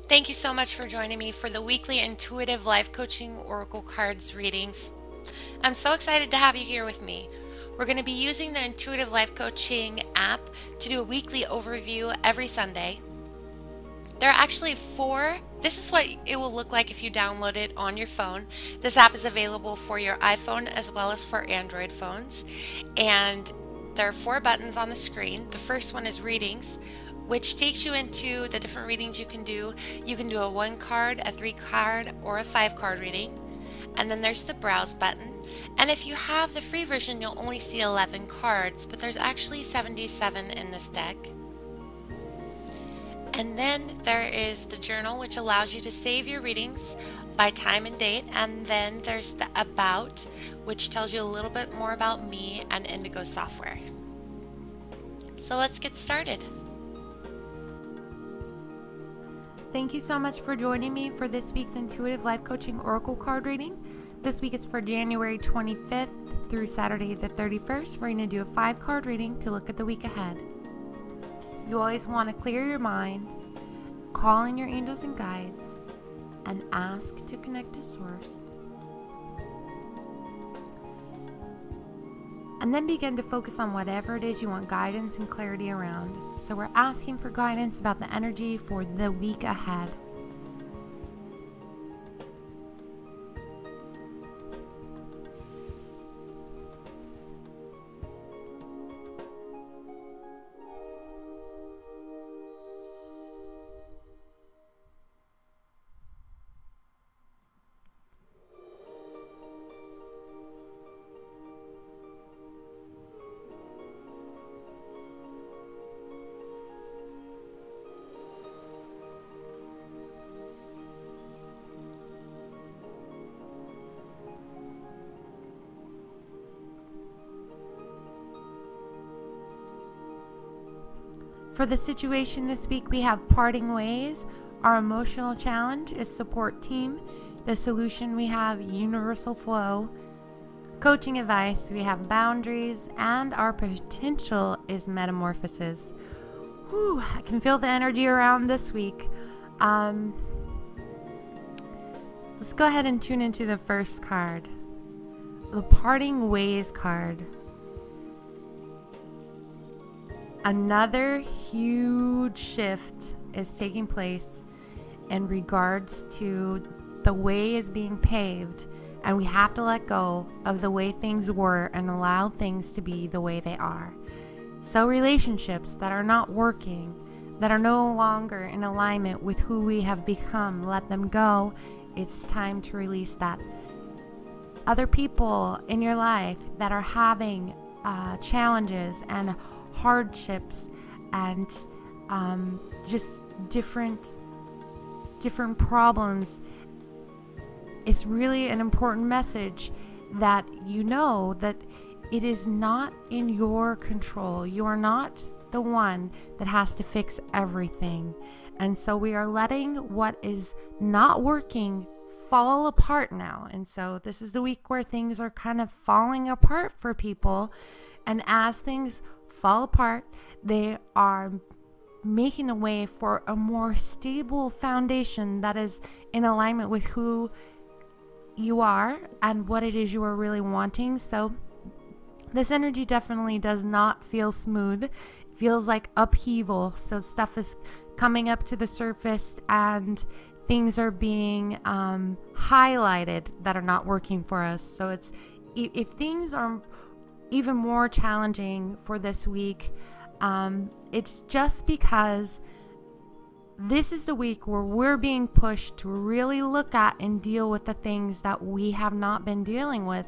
Thank you so much for joining me for the weekly Intuitive Life Coaching Oracle Cards readings. I'm so excited to have you here with me. We're going to be using the Intuitive Life Coaching app to do a weekly overview every Sunday. There are actually this is what it will look like if you download it on your phone. This app is available for your iPhone as well as for Android phones. And there are 4 buttons on the screen. The first one is readings, which takes you into the different readings you can do. You can do a 1 card, a 3 card, or a 5 card reading. And then there's the browse button. And if you have the free version, you'll only see 11 cards, but there's actually 77 in this deck. And then there is the journal, which allows you to save your readings by time and date. And then there's the about, which tells you a little bit more about me and Indigo software. So let's get started. Thank you so much for joining me for this week's Intuitive Life Coaching Oracle card reading. This week is for January 25th through Saturday the 31st. We're going to do a 5 card reading to look at the week ahead. You always want to clear your mind, call in your angels and guides, and ask to connect to Source. And then begin to focus on whatever it is you want guidance and clarity around. So we're asking for guidance about the energy for the week ahead. For the situation this week, we have parting ways. Our emotional challenge is support team. The solution, we have universal flow. Coaching advice, we have boundaries. And our potential is metamorphosis. Whew, I can feel the energy around this week. Let's go ahead and tune into the first card. The parting ways card. Another huge shift is taking place in regards to the way is being paved, and we have to let go of the way things were and allow things to be the way they are. So relationships that are not working, that are no longer in alignment with who we have become, let them go. It's time to release that. Other people in your life that are having challenges and hardships and just different problems. It's really an important message that you know that it is not in your control. You are not the one that has to fix everything. And so we are letting what is not working fall apart now. And so this is the week where things are kind of falling apart for people. And as things fall apart, they are making a way for a more stable foundation that is in alignment with who you are and what it is you are really wanting. So this energy definitely does not feel smooth. It feels like upheaval. So stuff is coming up to the surface and things are being highlighted that are not working for us. So it's if things are even more challenging for this week, it's just because this is the week where we're being pushed to really look at and deal with the things that we have not been dealing with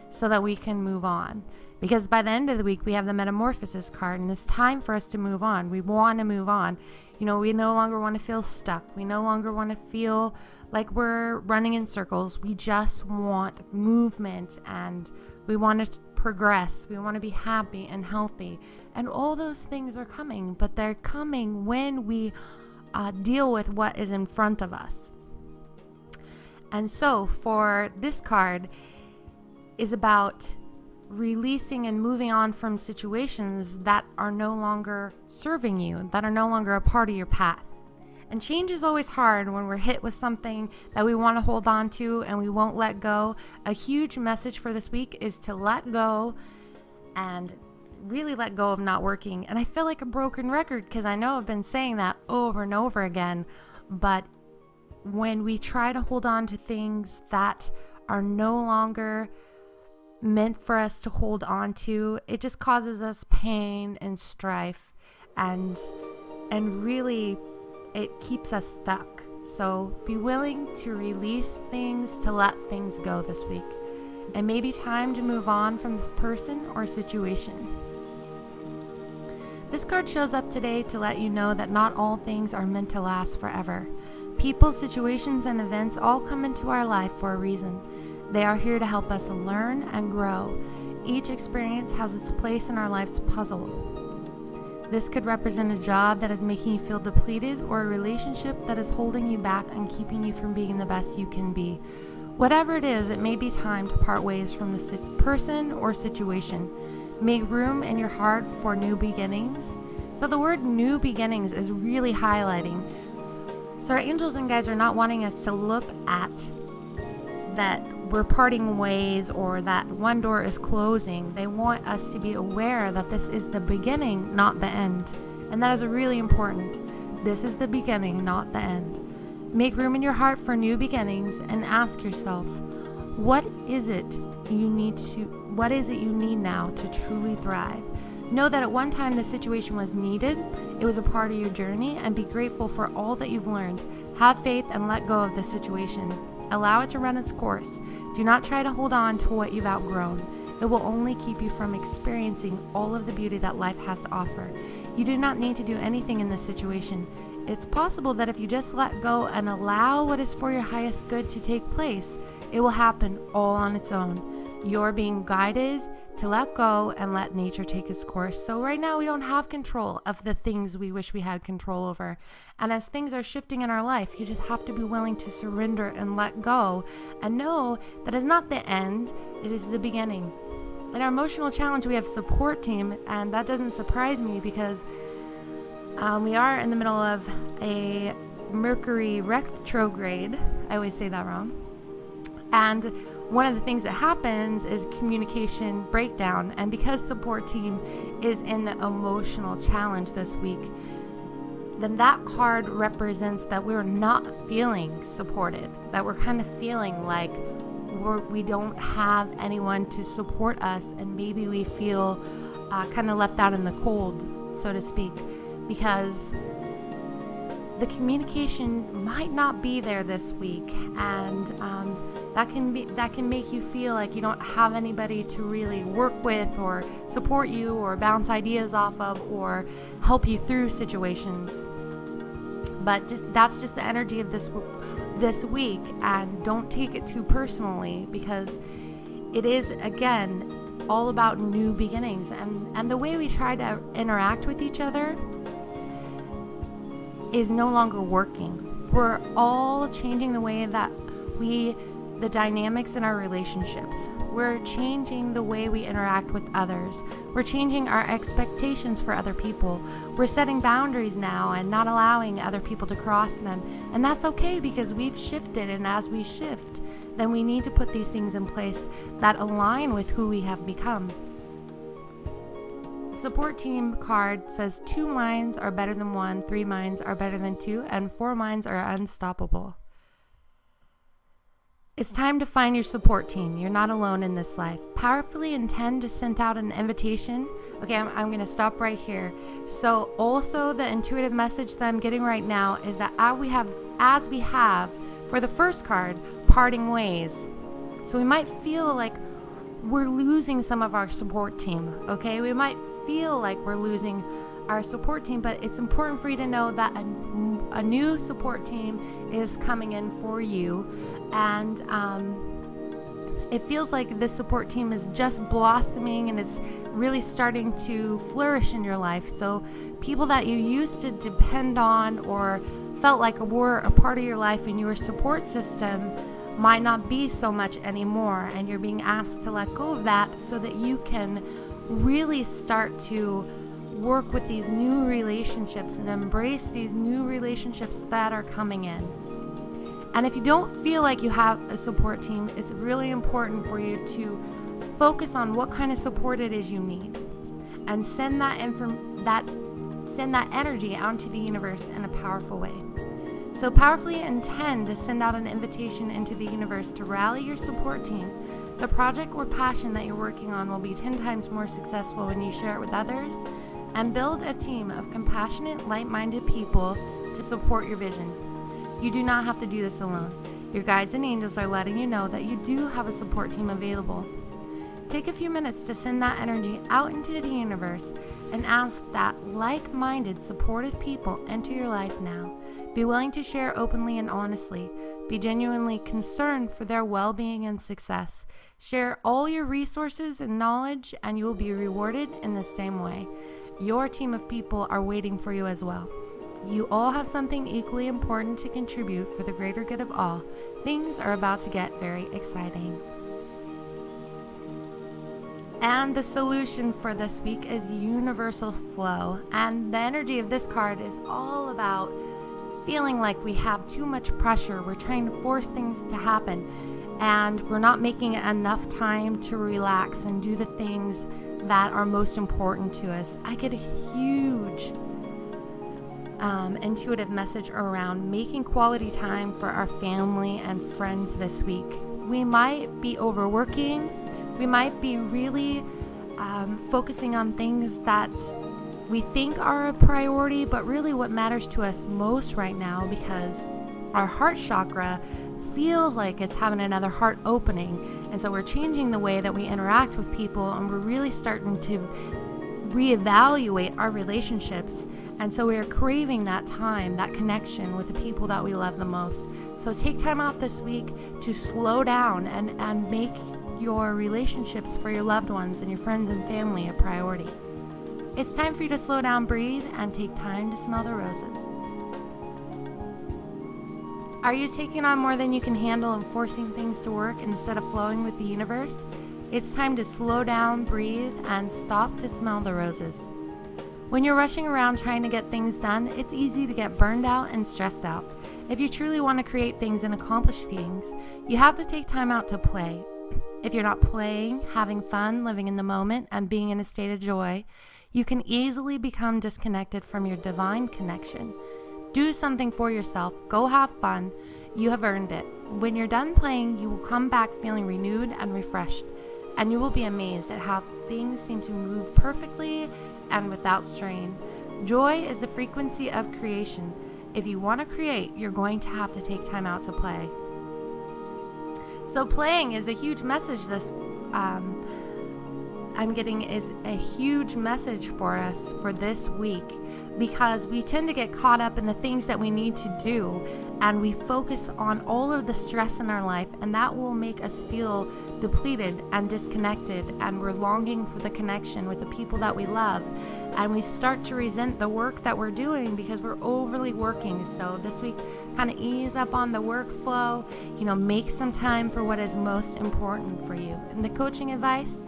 so that we can move on. Because by the end of the week, we have the metamorphosis card, and it's time for us to move on. We want to move on. You know, we no longer want to feel stuck. We no longer want to feel like we're running in circles. We just want movement, and we want to progress. We want to be happy and healthy. And all those things are coming, but they're coming when we deal with what is in front of us. And so for this card is about releasing and moving on from situations that are no longer serving you, that are no longer a part of your path. And change is always hard when we're hit with something that we want to hold on to and we won't let go. A huge message for this week is to let go and really let go of not working. And I feel like a broken record because I know I've been saying that over and over again. But when we try to hold on to things that are no longer meant for us to hold on to, it just causes us pain and strife, and really it keeps us stuck. So be willing to release things, to let things go this week. It may be time to move on from this person or situation. This card shows up today to let you know that not all things are meant to last forever. People, situations, and events all come into our life for a reason. They are here to help us learn and grow. Each experience has its place in our life's puzzle. This could represent a job that is making you feel depleted, or a relationship that is holding you back and keeping you from being the best you can be. Whatever it is, it may be time to part ways from the person or situation. Make room in your heart for new beginnings. So the word new beginnings is really highlighting. So our angels and guides are not wanting us to look at that we're parting ways or that one door is closing. They want us to be aware that this is the beginning, not the end. And that is really important. This is the beginning, not the end. Make room in your heart for new beginnings and ask yourself, what is it you need now to truly thrive? Know that at one time the situation was needed. It was a part of your journey, and be grateful for all that you've learned. Have faith and let go of the situation. Allow it to run its course. Do not try to hold on to what you've outgrown. It will only keep you from experiencing all of the beauty that life has to offer. You do not need to do anything in this situation. It's possible that if you just let go and allow what is for your highest good to take place, it will happen all on its own. You're being guided to let go and let nature take its course. So right now we don't have control of the things we wish we had control over. And as things are shifting in our life, you just have to be willing to surrender and let go and know that it's not the end, it is the beginning. In our emotional challenge, we have support team, and that doesn't surprise me because we are in the middle of a Mercury retrograde. I always say that wrong. And one of the things that happens is communication breakdown. And because support team is in the emotional challenge this week, then that card represents that we're not feeling supported, that we're kind of feeling like we don't have anyone to support us, and maybe we feel kind of left out in the cold, so to speak, because the communication might not be there this week, and that can make you feel like you don't have anybody to really work with or support you or bounce ideas off of or help you through situations. But that's just the energy of this week, and don't take it too personally, because it is, again, all about new beginnings, and the way we try to interact with each other is no longer working. We're all changing the way that the dynamics in our relationships. We're changing the way we interact with others. We're changing our expectations for other people. We're setting boundaries now and not allowing other people to cross them. And that's okay, because we've shifted, and as we shift, then we need to put these things in place that align with who we have become. Support team card says 2 minds are better than 1, 3 minds are better than 2, and 4 minds are unstoppable. It's time to find your support team. You're not alone in this life. Powerfully intend to send out an invitation. Okay, I'm going to stop right here. So also the intuitive message that I'm getting right now is that as we have for the first card, parting ways. So we might feel like we're losing some of our support team, okay? We might feel like we're losing our support team, but it's important for you to know that a new support team is coming in for you, and it feels like this support team is just blossoming and it's really starting to flourish in your life. So people that you used to depend on or felt like were a part of your life and your support system might not be so much anymore, and you're being asked to let go of that so that you can really start to work with these new relationships and embrace these new relationships that are coming in. And if you don't feel like you have a support team, it's really important for you to focus on what kind of support it is you need, and send that energy out into the universe in a powerful way. So powerfully intend to send out an invitation into the universe to rally your support team. The project or passion that you're working on will be 10 times more successful when you share it with others, and build a team of compassionate, light-minded people to support your vision. You do not have to do this alone. Your guides and angels are letting you know that you do have a support team available. Take a few minutes to send that energy out into the universe and ask that like-minded, supportive people enter your life now. Be willing to share openly and honestly. Be genuinely concerned for their well-being and success. Share all your resources and knowledge, and you will be rewarded in the same way. Your team of people are waiting for you as well. You all have something equally important to contribute for the greater good of all. Things are about to get very exciting. And the solution for this week is universal flow. And the energy of this card is all about feeling like we have too much pressure. We're trying to force things to happen, and we're not making enough time to relax and do the things that are most important to us. I get a huge intuitive message around making quality time for our family and friends this week. We might be overworking. We might be really focusing on things that we think are a priority, but really what matters to us most right now, because our heart chakra feels like it's having another heart opening. And so we're changing the way that we interact with people, and we're really starting to reevaluate our relationships. And so we are craving that time, that connection with the people that we love the most. So take time out this week to slow down and make your relationships for your loved ones and your friends and family a priority. It's time for you to slow down, breathe, and take time to smell the roses. Are you taking on more than you can handle and forcing things to work instead of flowing with the universe? It's time to slow down, breathe, and stop to smell the roses. When you're rushing around trying to get things done, it's easy to get burned out and stressed out. If you truly want to create things and accomplish things, you have to take time out to play. If you're not playing, having fun, living in the moment, and being in a state of joy, you can easily become disconnected from your divine connection. Do something for yourself. Go have fun. You have earned it. When you're done playing, you will come back feeling renewed and refreshed, and you will be amazed at how things seem to move perfectly and without strain. Joy is the frequency of creation. If you want to create, you're going to have to take time out to play. So playing is a huge message I'm getting is a huge message for us for this week, because we tend to get caught up in the things that we need to do, and we focus on all of the stress in our life, and that will make us feel depleted and disconnected, and we're longing for the connection with the people that we love, and we start to resent the work that we're doing because we're overly working. So this week, kind of ease up on the workflow, make some time for what is most important for you. And the coaching advice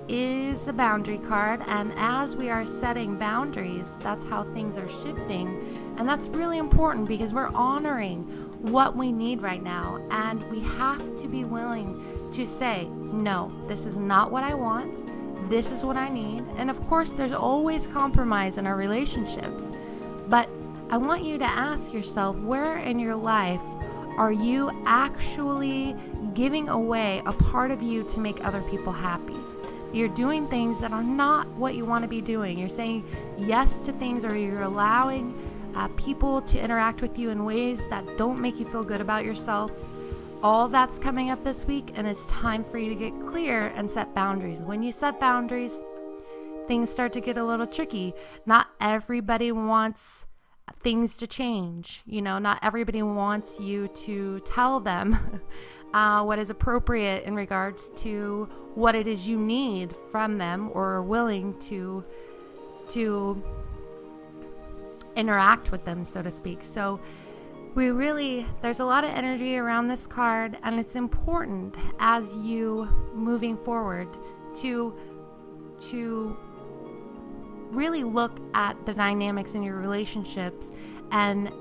is the boundary card, and as we are setting boundaries, that's how things are shifting, and that's really important because we're honoring what we need right now, and we have to be willing to say, no, this is not what I want, this is what I need. And of course there's always compromise in our relationships, but I want you to ask yourself, where in your life are you actually giving away a part of you to make other people happy? You're doing things that are not what you want to be doing. You're saying yes to things, or you're allowing people to interact with you in ways that don't make you feel good about yourself. All that's coming up this week, and it's time for you to get clear and set boundaries. When you set boundaries, things start to get a little tricky. Not everybody wants things to change. Not everybody wants you to tell them what is appropriate in regards to what it is you need from them, or are willing to interact with them, so to speak. So there's a lot of energy around this card, and it's important as you moving forward to really look at the dynamics in your relationships and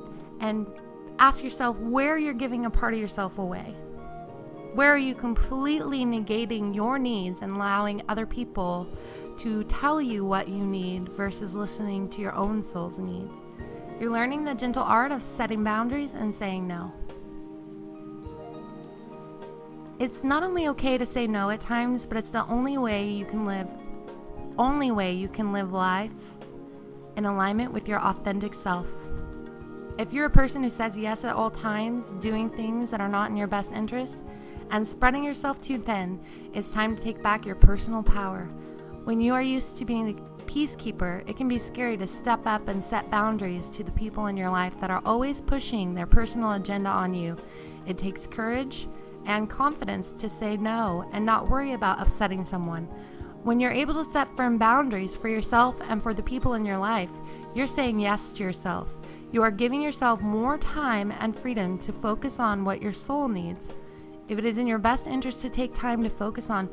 ask yourself where you're giving a part of yourself away. Where are you completely negating your needs and allowing other people to tell you what you need versus listening to your own soul's needs? You're learning the gentle art of setting boundaries and saying no. It's not only okay to say no at times, but it's the only way you can live life in alignment with your authentic self. If you're a person who says yes at all times, doing things that are not in your best interest, and spreading yourself too thin, it's time to take back your personal power. When you are used to being a peacekeeper, it can be scary to step up and set boundaries to the people in your life that are always pushing their personal agenda on you. It takes courage and confidence to say no and not worry about upsetting someone. When you're able to set firm boundaries for yourself and for the people in your life, you're saying yes to yourself. You are giving yourself more time and freedom to focus on what your soul needs. If it is in your best interest to take time to focus on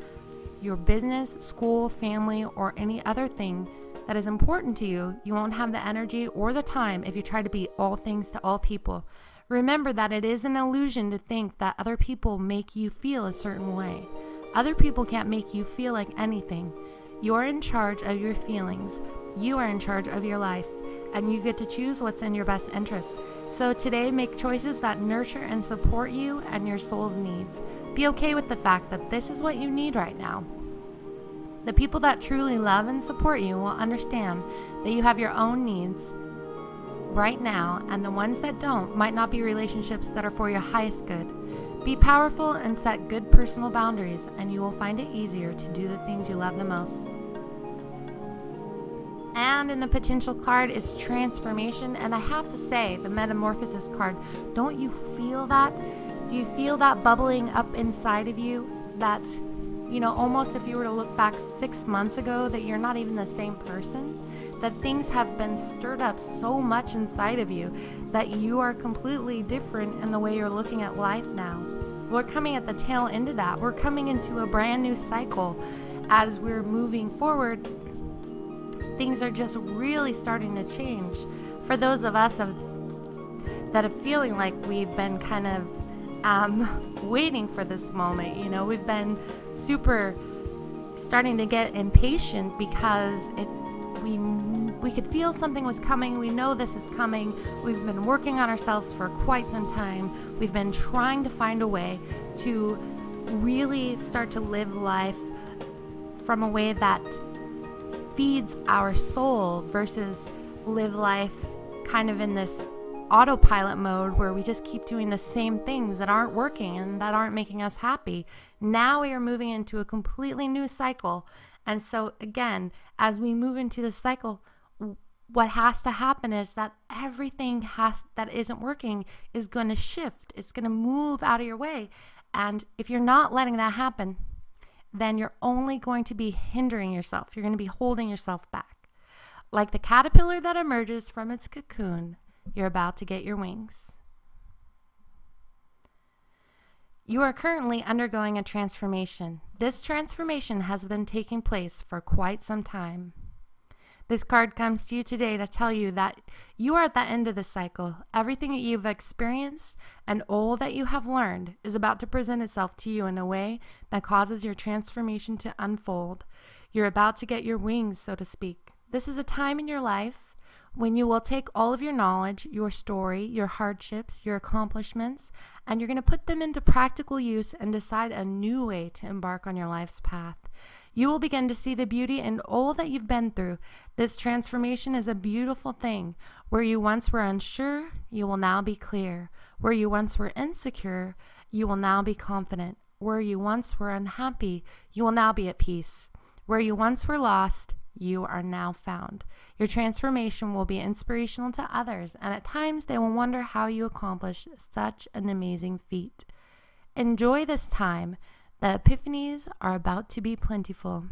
your business, school, family, or any other thing that is important to you, you won't have the energy or the time if you try to be all things to all people. Remember that it is an illusion to think that other people make you feel a certain way. Other people can't make you feel like anything. You're in charge of your feelings. You are in charge of your life, and you get to choose what's in your best interest. So today, make choices that nurture and support you and your soul's needs. Be okay with the fact that this is what you need right now. The people that truly love and support you will understand that you have your own needs right now, and the ones that don't might not be relationships that are for your highest good. Be powerful and set good personal boundaries, and you will find it easier to do the things you love the most. And in the potential card is transformation, and I have to say, the metamorphosis card, don't you feel that? Do you feel that bubbling up inside of you? That, almost if you were to look back 6 months ago, that you're not even the same person? That things have been stirred up so much inside of you that you are completely different in the way you're looking at life now. We're coming at the tail end of that. We're coming into a brand new cycle as we're moving forward. Things are just really starting to change. For those of us that are feeling like we've been kind of waiting for this moment, we've been super starting to get impatient because if we could feel something was coming. We know this is coming. We've been working on ourselves for quite some time. We've been trying to find a way to really start to live life from a way that feeds our soul versus live life kind of in this autopilot mode where we just keep doing the same things that aren't working and that aren't making us happy. Now we are moving into a completely new cycle. And so again, as we move into this cycle, what has to happen is that everything that isn't working is going to shift. It's going to move out of your way. And if you're not letting that happen, then you're only going to be hindering yourself. You're going to be holding yourself back. Like the caterpillar that emerges from its cocoon, you're about to get your wings. You are currently undergoing a transformation. This transformation has been taking place for quite some time. This card comes to you today to tell you that you are at the end of the cycle. Everything that you've experienced and all that you have learned is about to present itself to you in a way that causes your transformation to unfold. You're about to get your wings, so to speak. This is a time in your life when you will take all of your knowledge, your story, your hardships, your accomplishments, and you're going to put them into practical use and decide a new way to embark on your life's path. You will begin to see the beauty in all that you've been through. This transformation is a beautiful thing. Where you once were unsure, you will now be clear. Where you once were insecure, you will now be confident. Where you once were unhappy, you will now be at peace. Where you once were lost, you are now found. Your transformation will be inspirational to others, and at times they will wonder how you accomplished such an amazing feat. Enjoy this time. The epiphanies are about to be plentiful.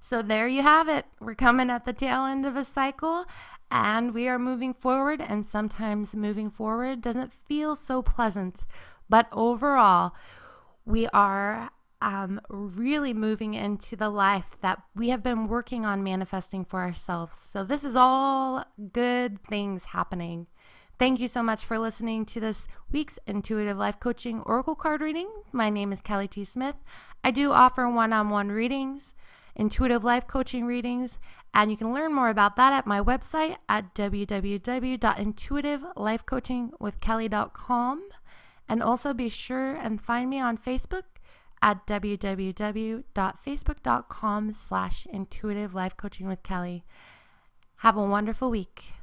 So there you have it. We're coming at the tail end of a cycle, and we are moving forward, and sometimes moving forward doesn't feel so pleasant. But overall, we are really moving into the life that we have been working on manifesting for ourselves. So this is all good things happening. Thank you so much for listening to this week's Intuitive Life Coaching Oracle card reading. My name is Kelly T. Smith. I do offer one-on-one readings, intuitive life coaching readings, and you can learn more about that at my website at www.intuitivelifecoachingwithkelly.com. And also be sure and find me on Facebook at www.facebook.com/intuitive life coaching with Kelly. Have a wonderful week.